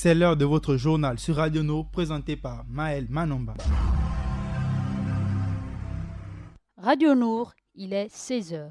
C'est l'heure de votre journal sur Radio Nord présenté par Maël Manomba. Radio Nord, il est 16h.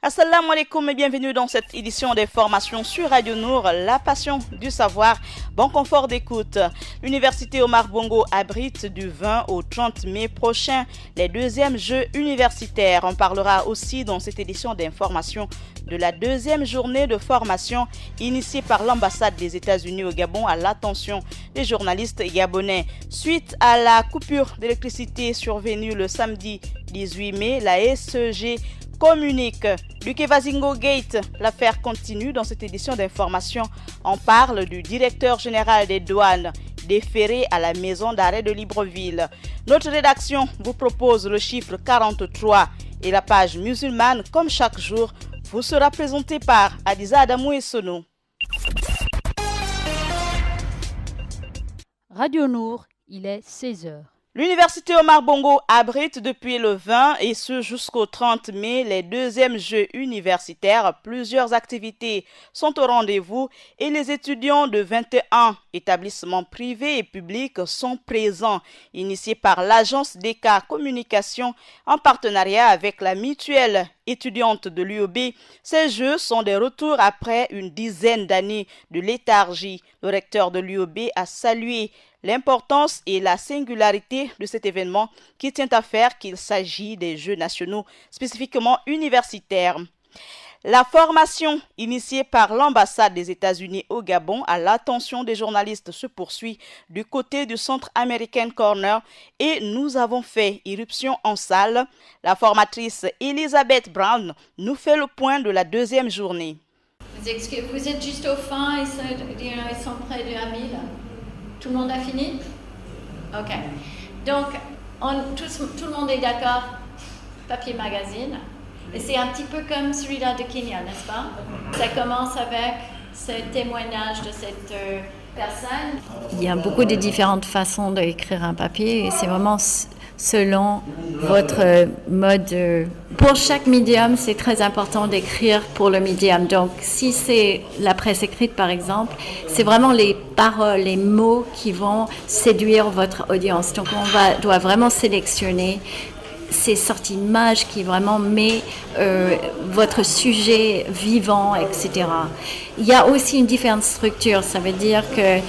Assalamu alaikum et bienvenue dans cette édition des formations sur Radio Nour, la passion du savoir. Bon confort d'écoute. L'Université Omar Bongo abrite du 20 au 30 mai prochain les deuxièmes Jeux universitaires. On parlera aussi dans cette édition d'information de la deuxième journée de formation initiée par l'ambassade des États-Unis au Gabon à l'attention des journalistes gabonais. Suite à la coupure d'électricité survenue le samedi 18 mai, la SEG communique. Du Kevazingo Gate, l'affaire continue dans cette édition d'information. On parle du directeur général des douanes déféré à la maison d'arrêt de Libreville. Notre rédaction vous propose le chiffre 43 et la page musulmane, comme chaque jour, vous sera présentée par Adiza Adamou et Sono. Radio Nour, il est 16h. L'Université Omar Bongo abrite depuis le 20 et ce jusqu'au 30 mai les deuxièmes Jeux universitaires. Plusieurs activités sont au rendez-vous et les étudiants de 21 établissements privés et publics sont présents. Initié par l'agence DK Communication en partenariat avec la mutuelle étudiante de l'UOB, ces Jeux sont des retours après une dizaine d'années de léthargie. Le recteur de l'UOB a salué l'importance et la singularité de cet événement qui tient à faire qu'il s'agit des Jeux nationaux spécifiquement universitaires. La formation initiée par l'ambassade des États-Unis au Gabon à l'attention des journalistes se poursuit du côté du Centre American Corner et nous avons fait irruption en salle. La formatrice Elisabeth Brown nous fait le point de la deuxième journée. Vous êtes juste au fin, ils sont près de 1000. Tout le monde a fini? Ok. Donc, tout le monde est d'accord, papier magazine. Et c'est un petit peu comme celui-là de Kenya, n'est-ce pas? Ça commence avec ce témoignage de cette personne. Il y a beaucoup de différentes façons d'écrire un papier et c'est vraiment selon votre mode. Pour chaque médium, c'est très important d'écrire pour le médium. Donc, si c'est la presse écrite, par exemple, c'est vraiment les paroles, les mots qui vont séduire votre audience. Donc, on doit vraiment sélectionner ces sortes d'images qui vraiment met votre sujet vivant, etc. Il y a aussi une différente structure, ça veut dire que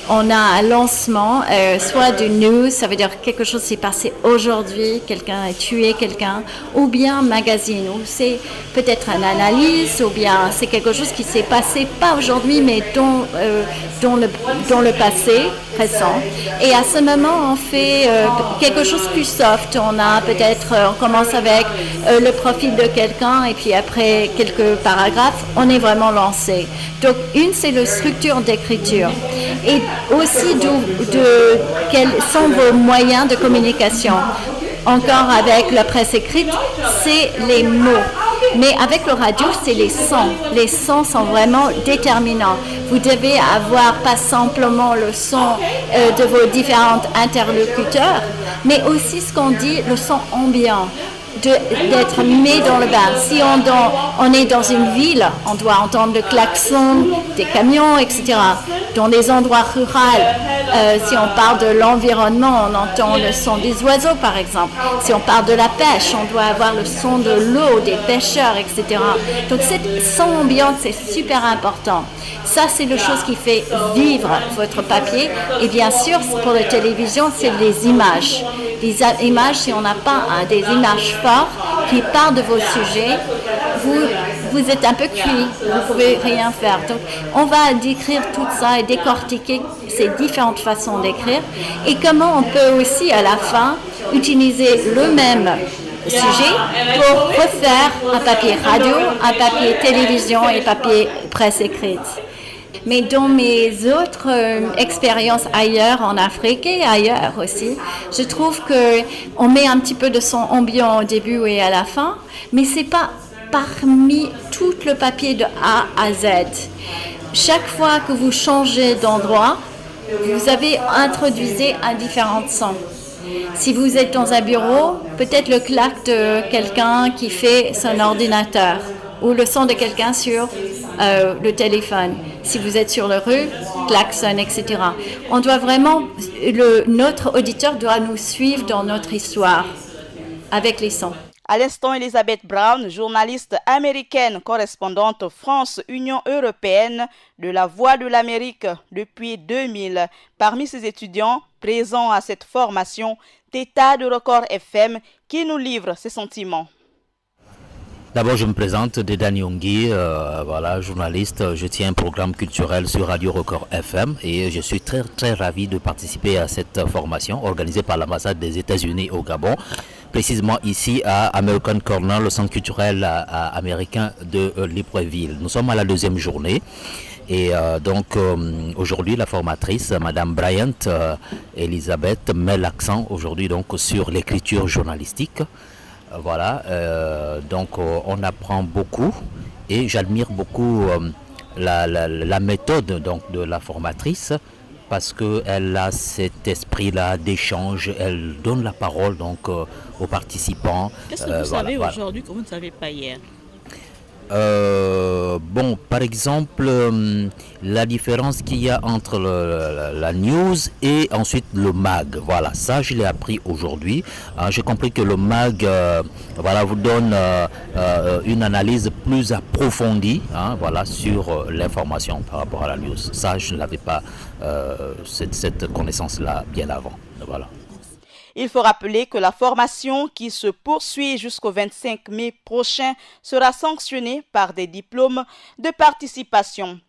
on a un lancement, soit de news, ça veut dire quelque chose s'est passé aujourd'hui, quelqu'un a tué quelqu'un, ou bien magazine, où c'est peut-être une analyse, ou bien c'est quelque chose qui s'est passé, pas aujourd'hui, mais dans le passé récent. Et à ce moment, on fait quelque chose de plus soft. On commence avec le profil de quelqu'un, et puis après quelques paragraphes, on est vraiment lancé. Donc, c'est la structure d'écriture. Et aussi quels sont vos moyens de communication. Encore avec la presse écrite, c'est les mots. Mais avec le radio, c'est les sons. Les sons sont vraiment déterminants. Vous devez avoir pas simplement le son de vos différents interlocuteurs, mais aussi ce qu'on dit, le son ambiant. D'être mis dans le bain. Si on est dans une ville, on doit entendre le klaxon des camions, etc. Dans des endroits ruraux, si on parle de l'environnement, on entend le son des oiseaux, par exemple. Si on parle de la pêche, on doit avoir le son de l'eau, des pêcheurs, etc. Donc, cette son ambiante, c'est super important. Ça, c'est la chose qui fait vivre votre papier. Et bien sûr, pour la télévision, c'est les images. Les images, si on n'a pas des images fortes qui parlent de vos sujets, vous êtes un peu cuit, vous ne pouvez rien faire. Donc, on va décrire tout ça et décortiquer ces différentes façons d'écrire et comment on peut aussi, à la fin, utiliser le même sujet pour refaire un papier radio, un papier télévision et papier presse écrite. Mais dans mes autres expériences ailleurs en Afrique et ailleurs aussi, je trouve qu'on met un petit peu de son ambiant au début et à la fin, mais c'est pas parmi tout le papier de A à Z. Chaque fois que vous changez d'endroit, vous avez introduit un différent son. Si vous êtes dans un bureau, peut-être le clac de quelqu'un qui fait son ordinateur ou le son de quelqu'un sur le téléphone. Si vous êtes sur la rue, klaxon, etc. On doit vraiment, notre auditeur doit nous suivre dans notre histoire avec les sons. À l'instant, Elizabeth Brown, journaliste américaine, correspondante France-Union européenne de la Voix de l'Amérique depuis 2000. Parmi ses étudiants présents à cette formation, Theta de Record FM qui nous livre ses sentiments. D'abord, je me présente, Dedan Yongui, voilà, journaliste. Je tiens un programme culturel sur Radio Record FM et je suis très ravi de participer à cette formation organisée par l'ambassade des États-Unis au Gabon, précisément ici à American Corner, le centre culturel américain de Libreville. Nous sommes à la deuxième journée. Et donc aujourd'hui la formatrice, Madame Bryant Elizabeth, met l'accent aujourd'hui donc sur l'écriture journalistique. Voilà, donc on apprend beaucoup et j'admire beaucoup la méthode donc de la formatrice parce qu'elle a cet esprit-là d'échange, elle donne la parole donc aux participants. Qu'est-ce que vous savez aujourd'hui que vous ne savez pas hier? Bon, par exemple, la différence qu'il y a entre la news et ensuite le mag, voilà, ça je l'ai appris aujourd'hui. J'ai compris que le mag, voilà, vous donne une analyse plus approfondie, voilà, sur l'information par rapport à la news. Ça, je n'avais pas cette connaissance-là bien avant, voilà. Il faut rappeler que la formation qui se poursuit jusqu'au 25 mai prochain sera sanctionnée par des diplômes de participation.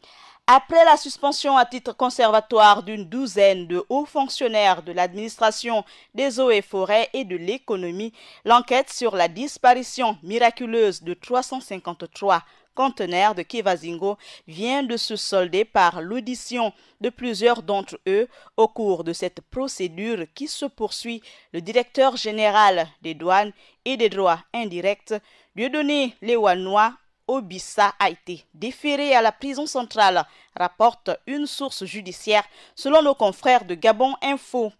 Après la suspension à titre conservatoire d'une douzaine de hauts fonctionnaires de l'administration des eaux et forêts et de l'économie, l'enquête sur la disparition miraculeuse de 353 conteneurs de Kevazingo vient de se solder par l'audition de plusieurs d'entre eux. Au cours de cette procédure qui se poursuit, le directeur général des douanes et des droits indirects, Dieudonné Léwanois Obissa, a été déféré à la prison centrale, rapporte une source judiciaire selon nos confrères de Gabon Info.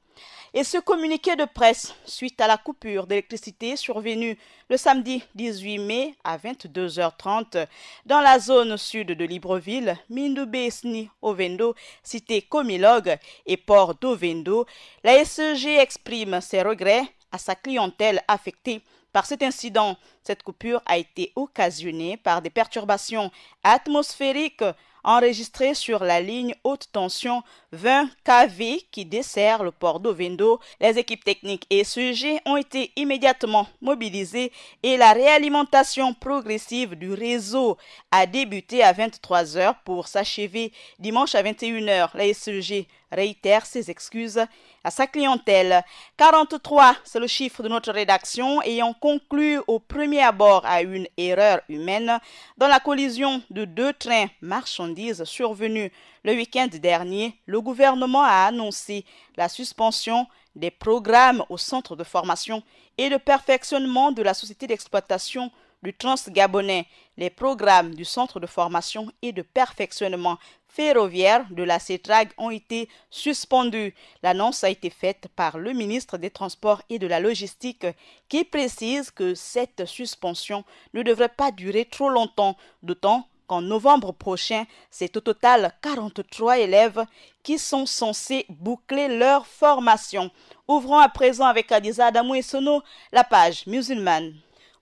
Et ce communiqué de presse, suite à la coupure d'électricité survenue le samedi 18 mai à 22h30 dans la zone sud de Libreville, Mindoubé-Sni Ovendo, cité Comilog et port d'Ovendo, la SEG exprime ses regrets à sa clientèle affectée par cet incident. Cette coupure a été occasionnée par des perturbations atmosphériques enregistré sur la ligne haute tension 20 kV qui dessert le port d'Ovendo. Les équipes techniques et SEG ont été immédiatement mobilisées et la réalimentation progressive du réseau a débuté à 23h pour s'achever dimanche à 21h. La SEG réitère ses excuses à sa clientèle. 43, c'est le chiffre de notre rédaction, ayant conclu au premier abord à une erreur humaine dans la collision de deux trains marchandises survenus le week-end dernier. Le gouvernement a annoncé la suspension des programmes au centre de formation et de perfectionnement de la société d'exploitation du Transgabonais. Les programmes du centre de formation et de perfectionnement ferroviaire de la CETRAG ont été suspendus. L'annonce a été faite par le ministre des Transports et de la Logistique qui précise que cette suspension ne devrait pas durer trop longtemps, d'autant qu'en novembre prochain, c'est au total 43 élèves qui sont censés boucler leur formation. Ouvrons à présent avec Adiza Adamou et Sono la page musulmane.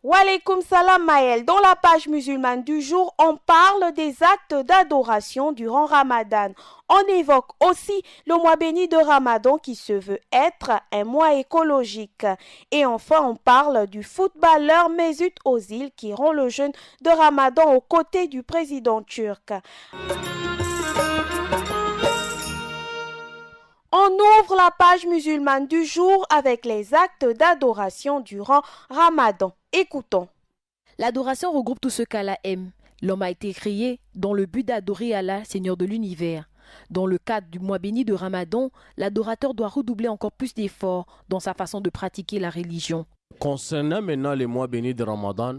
Walaikum salam Maël. Dans la page musulmane du jour, on parle des actes d'adoration durant Ramadan. On évoque aussi le mois béni de Ramadan qui se veut être un mois écologique. Et enfin, on parle du footballeur Mesut Özil qui rend le jeûne de Ramadan aux côtés du président turc. On ouvre la page musulmane du jour avec les actes d'adoration durant Ramadan. Écoutons. L'adoration regroupe tout ce qu'Allah aime. L'homme a été créé dans le but d'adorer Allah, Seigneur de l'univers. Dans le cadre du mois béni de Ramadan, l'adorateur doit redoubler encore plus d'efforts dans sa façon de pratiquer la religion. Concernant maintenant les mois bénis de Ramadan,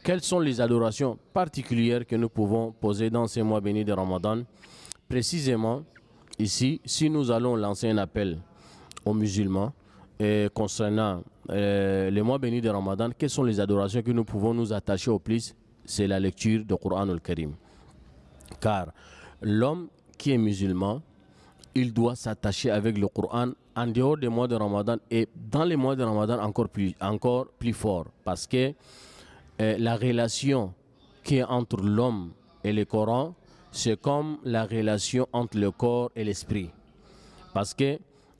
quelles sont les adorations particulières que nous pouvons poser dans ces mois bénis de Ramadan? Précisément, ici, si nous allons lancer un appel aux musulmans concernant les mois bénis de Ramadan, quelles sont les adorations que nous pouvons nous attacher au plus? C'est la lecture du Coran al-Karim. Car l'homme qui est musulman, il doit s'attacher avec le Coran en dehors des mois de Ramadan et dans les mois de Ramadan encore plus fort. Parce que la relation qui est entre l'homme et le Coran, c'est comme la relation entre le corps et l'esprit. Parce que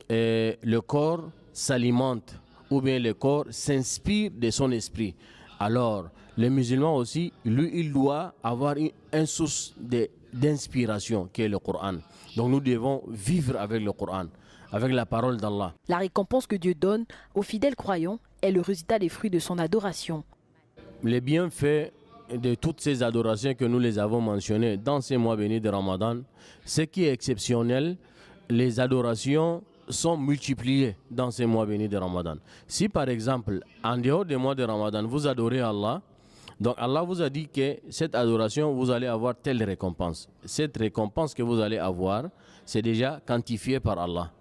le corps s'alimente ou bien le corps s'inspire de son esprit. Alors, le musulman aussi, lui, il doit avoir une source d'inspiration qui est le Coran. Donc nous devons vivre avec le Coran, avec la parole d'Allah. La récompense que Dieu donne aux fidèles croyants est le résultat des fruits de son adoration. Les bienfaits de toutes ces adorations que nous les avons mentionnées dans ces mois bénis de Ramadan, ce qui est exceptionnel, les adorations sont multipliées dans ces mois bénis de Ramadan. Si par exemple, en dehors des mois de Ramadan, vous adorez Allah, donc Allah vous a dit que cette adoration, vous allez avoir telle récompense. Cette récompense que vous allez avoir, c'est déjà quantifié par Allah.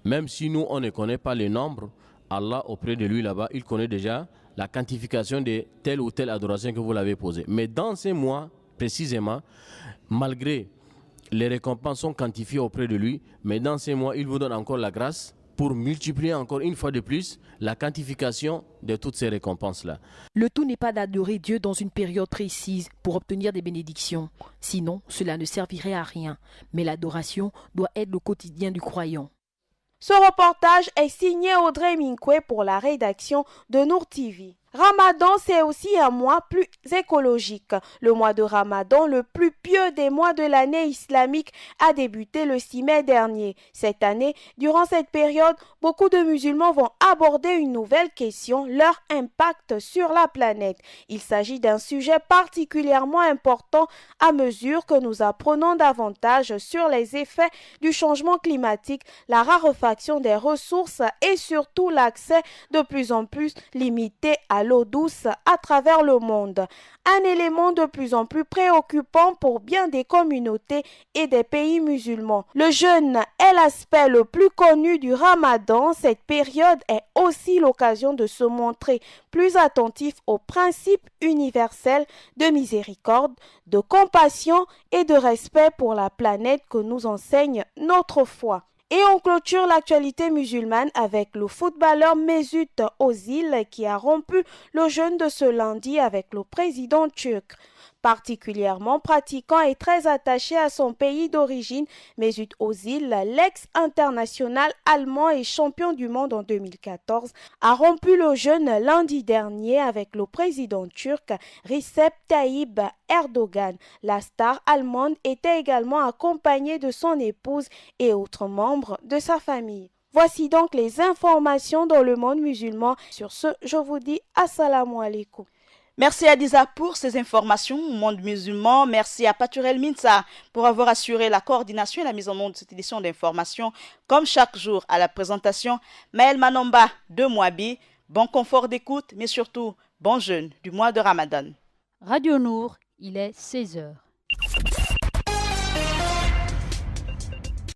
Même si nous, on ne connaît pas les nombres, Allah, auprès de lui là-bas, il connaît déjà la quantification de telle ou telle adoration que vous l'avez posée. Mais dans ces mois, précisément, malgré les récompenses sont quantifiées auprès de lui, mais dans ces mois, il vous donne encore la grâce pour multiplier encore une fois de plus la quantification de toutes ces récompenses-là. Le tout n'est pas d'adorer Dieu dans une période précise pour obtenir des bénédictions. Sinon, cela ne servirait à rien. Mais l'adoration doit être le quotidien du croyant. Ce reportage est signé Audrey Minkwe pour la rédaction de Nour TV. Ramadan, c'est aussi un mois plus écologique. Le mois de Ramadan, le plus pieux des mois de l'année islamique, a débuté le 6 mai dernier. Cette année, durant cette période, beaucoup de musulmans vont aborder une nouvelle question, leur impact sur la planète. Il s'agit d'un sujet particulièrement important à mesure que nous apprenons davantage sur les effets du changement climatique, la raréfaction des ressources et surtout l'accès de plus en plus limité à l'eau douce à travers le monde. Un élément de plus en plus préoccupant pour bien des communautés et des pays musulmans. Le jeûne est l'aspect le plus connu du Ramadan. Cette période est aussi l'occasion de se montrer plus attentif aux principes universels de miséricorde, de compassion et de respect pour la planète que nous enseigne notre foi. Et on clôture l'actualité musulmane avec le footballeur Mesut Özil qui a rompu le jeûne de ce lundi avec le président turc. Particulièrement pratiquant et très attaché à son pays d'origine, Mesut Özil, l'ex-international allemand et champion du monde en 2014, a rompu le jeûne lundi dernier avec le président turc Recep Tayyip Erdogan. La star allemande était également accompagnée de son épouse et autres membres de sa famille. Voici donc les informations dans le monde musulman. Sur ce, je vous dis assalamu alaikum. Merci Adiza pour ces informations au monde musulman. Merci à Paturel Minsa pour avoir assuré la coordination et la mise en œuvre de cette édition d'information. Comme chaque jour à la présentation, Maël Manomba de Mouabi. Bon confort d'écoute, mais surtout bon jeûne du mois de Ramadan. Radio Nour, il est 16h.